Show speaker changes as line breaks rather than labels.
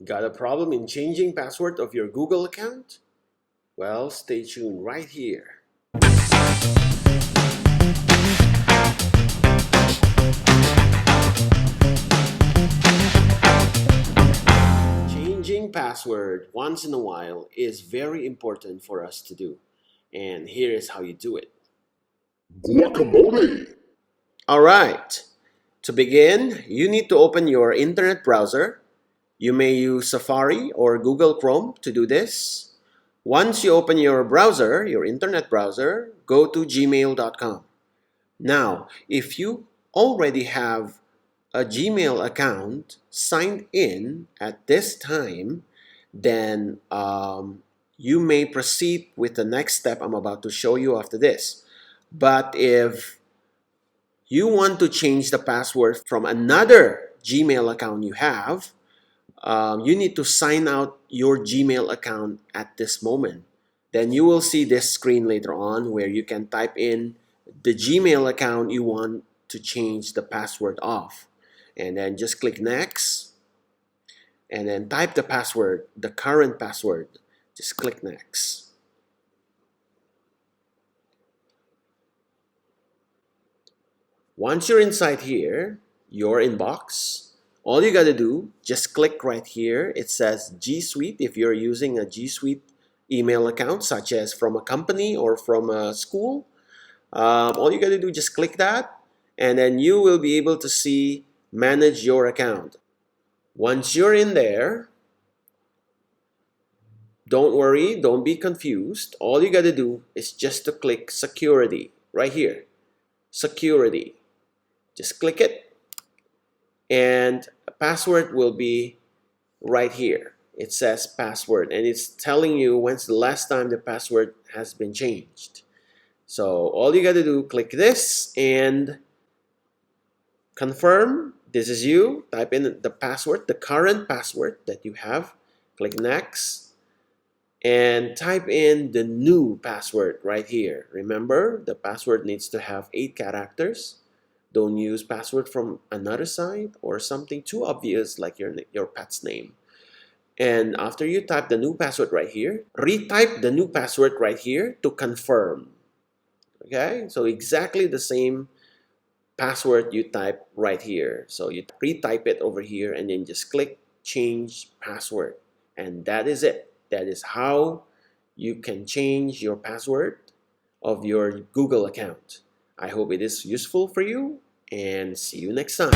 Got a problem in changing password of your Google account? Well, stay tuned right here. Changing password once in a while is very important for us to do. And here is how you do it.
Guacamole!
Alright, to begin, you need to open your internet browser. You may use Safari or Google Chrome to do this. Once you open your browser, your internet browser, go to gmail.com. Now, if you already have a Gmail account signed in at this time, then you may proceed with the next step I'm about to show you after this. But if you want to change the password from another Gmail account you have, you need to sign out your Gmail account at this moment. Then you will see this screen later on where you can type in the Gmail account you want to change the password of. And then just click next. And then type the password, the current password. Just click next. Once you're inside here, your inbox, all you gotta do, just click right here. It says G Suite if you're using a G Suite email account, such as from a company or from a school. All you gotta do, just click that, and then you will be able to see manage your account. Once you're in there, don't worry, don't be confused. All you gotta do is just to click security right here. Security. Just click it, and a password will be right here. It says password, and it's telling you when's the last time the password has been changed. So all you got to do, click this and confirm this is you. Type in the password, the current password that you have. Click next and type in the new password right here. Remember, the password needs to have 8 characters. Don't use password from another site or something too obvious like your pet's name. And after you type the new password right here, retype the new password right here to confirm. Okay, so exactly the same password you type right here. So you retype it over here and then just click change password. And that is it. That is how you can change your password of your Google account. I hope it is useful for you, and see you next time.